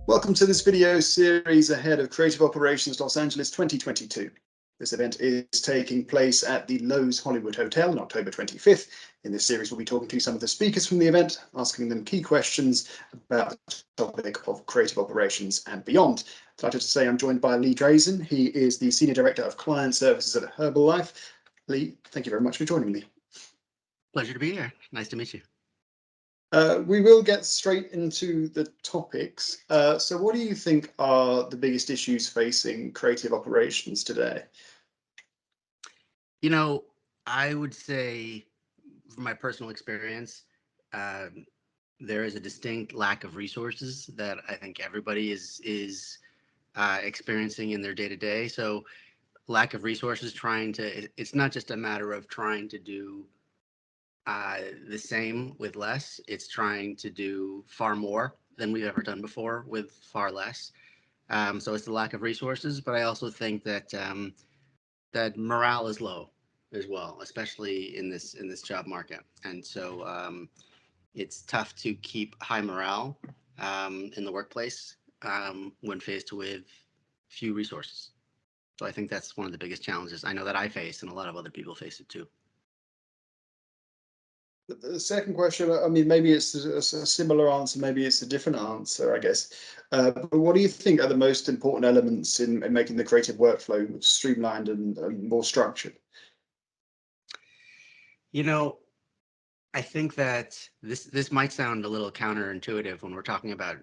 Welcome to this video series ahead of Creative Operations Los Angeles 2022. This event is taking place at the Lowe's Hollywood Hotel on October 25th. In this series, we'll be talking to some of the speakers from the event, asking them key questions about the topic of creative operations and beyond. Delighted to say I'm joined by Lee Drasin. He is the Senior Director of Client Services at Herbalife. Lee, thank you very much for joining me. Pleasure to be here. Nice to meet you. We will get straight into the topics. So what do you think are the biggest issues facing creative operations today? You know, I would say, from my personal experience, there is a distinct lack of resources that I think everybody is experiencing in their day to day. So, lack of resources, it's not just a matter of trying to do the same with less. It's trying to do far more than we've ever done before with far less. So it's the lack of resources, but I also think that that morale is low as well, especially in this job market. And so it's tough to keep high morale in the workplace when faced with few resources. So I think that's one of the biggest challenges I know that I face, and a lot of other people face it too. The second question, I mean, maybe it's a similar answer, maybe it's a different answer, I guess. But what do you think are the most important elements in making the creative workflow streamlined and more structured? You know, I think that this might sound a little counterintuitive when we're talking about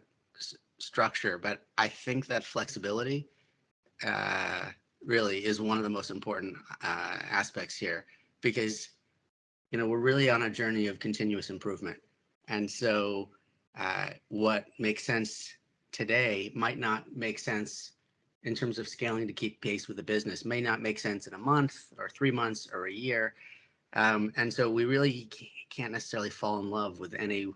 structure, but I think that flexibility uh, really is one of the most important aspects here, because we're really on a journey of continuous improvement, and so what makes sense today might not make sense in terms of scaling to keep pace with the business, may not make sense in a month or 3 months or a year. And so we really can't necessarily fall in love with any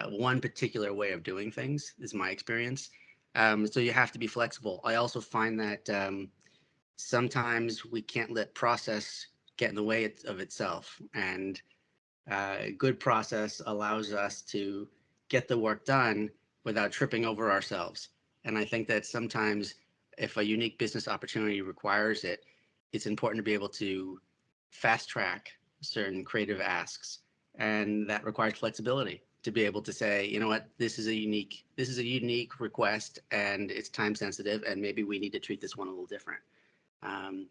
one particular way of doing things, is my experience. So you have to be flexible. I also find that sometimes we can't let process get in the way of itself. And good process allows us to get the work done without tripping over ourselves. And I think that sometimes if a unique business opportunity requires it, it's important to be able to fast track certain creative asks. And that requires flexibility to be able to say, you know what, this is a unique request, and it's time sensitive, and maybe we need to treat this one a little different. Um,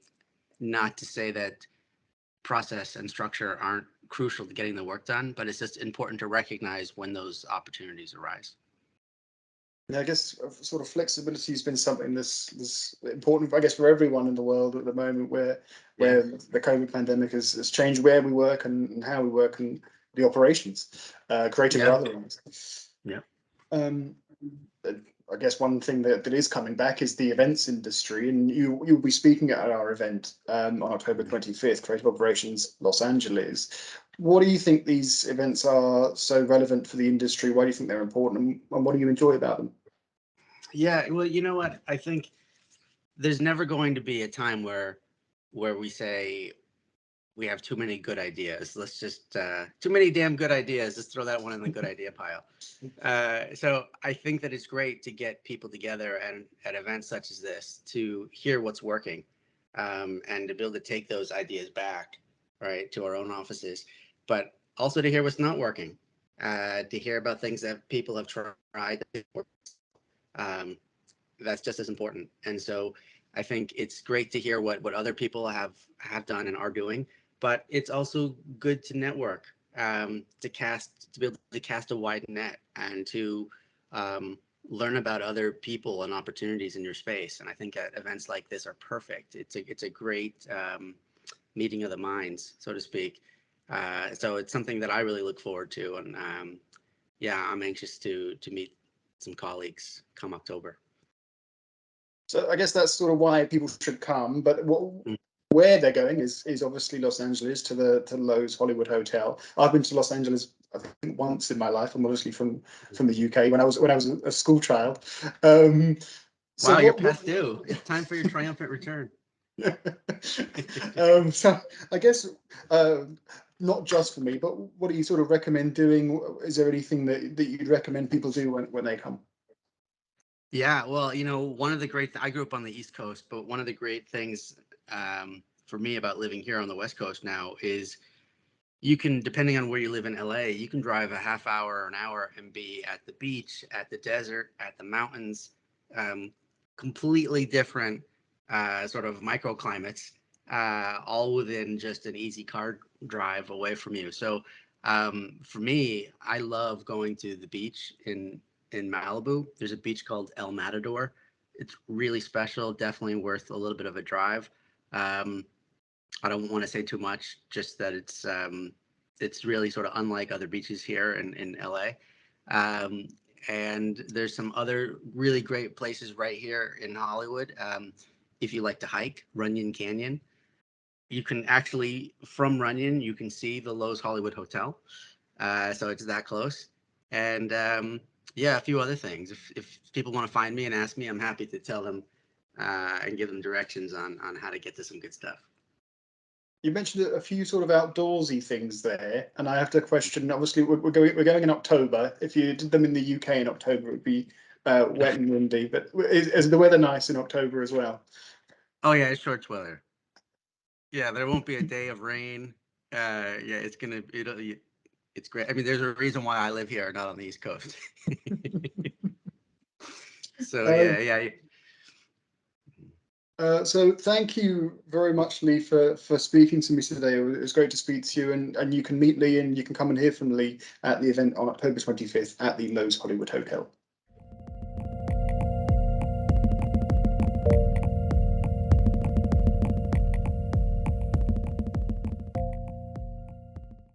Not to say that process and structure aren't crucial to getting the work done, but it's just important to recognize when those opportunities arise. Yeah, I guess sort of flexibility has been something that's important, I guess, for everyone in the world at the moment, where the COVID pandemic has changed where we work and how we work and the operations, creative or otherwise. Yeah. I guess one thing that is coming back is the events industry, and you'll be speaking at our event on October 25th, Creative Operations Los Angeles. What do you think these events are so relevant for the industry? Why do you think they're important, and what do you enjoy about them? Yeah, well, you know what? I think there's never going to be a time where we say we have too many good ideas. Let's just too many damn good ideas. Let's throw that one in the good idea pile. So I think that it's great to get people together and at events such as this to hear what's working, and to be able to take those ideas back, right, to our own offices, but also to hear what's not working, to hear about things that people have tried that didn't work. Um, that's just as important. And so I think it's great to hear what other people have done and are doing, but it's also good to network, to be able to cast a wide net and to learn about other people and opportunities in your space. And I think events like this are perfect. It's a great meeting of the minds, so to speak. So it's something that I really look forward to, and yeah, I'm anxious to meet some colleagues come October. So I guess that's sort of why people should come. But where they're going is obviously Los Angeles, to the Lowe's Hollywood Hotel. I've been to Los Angeles, I think, once in my life. I'm obviously from the UK when I was a school child. So wow, you're past due. It's time for your triumphant return. So I guess not just for me, but what do you sort of recommend doing? Is there anything that you'd recommend people do when they come? Yeah, well, one of the I grew up on the East Coast, but one of the great things for me about living here on the West Coast now is you can, depending on where you live in LA, you can drive a half hour or an hour and be at the beach, at the desert, at the mountains, um, completely different sort of microclimates, all within just an easy car drive away from you. So for me, I love going to the beach in Malibu. There's a beach called El Matador. It's really special, definitely worth a little bit of a drive. Um, I don't want to say too much, just that it's really sort of unlike other beaches here in LA. Um, and there's some other really great places right here in Hollywood. If you like to hike, Runyon Canyon. You can actually, from Runyon, you can see the Lowe's Hollywood Hotel. So it's that close. And yeah, a few other things. If people want to find me and ask me, I'm happy to tell them and give them directions on how to get to some good stuff. You mentioned a few sort of outdoorsy things there, and I have to question. Obviously, we're going in October. If you did them in the UK in October, it would be wet and windy. But is the weather nice in October as well? Oh yeah, it's short weather. Yeah, there won't be a day of rain. Yeah, it's great. I mean, there's a reason why I live here, not on the East Coast. So Um, yeah. so thank you very much, Lee, for speaking to me today. It was great to speak to you, and you can meet Lee and you can come and hear from Lee at the event on October 25th at the Lowe's Hollywood Hotel.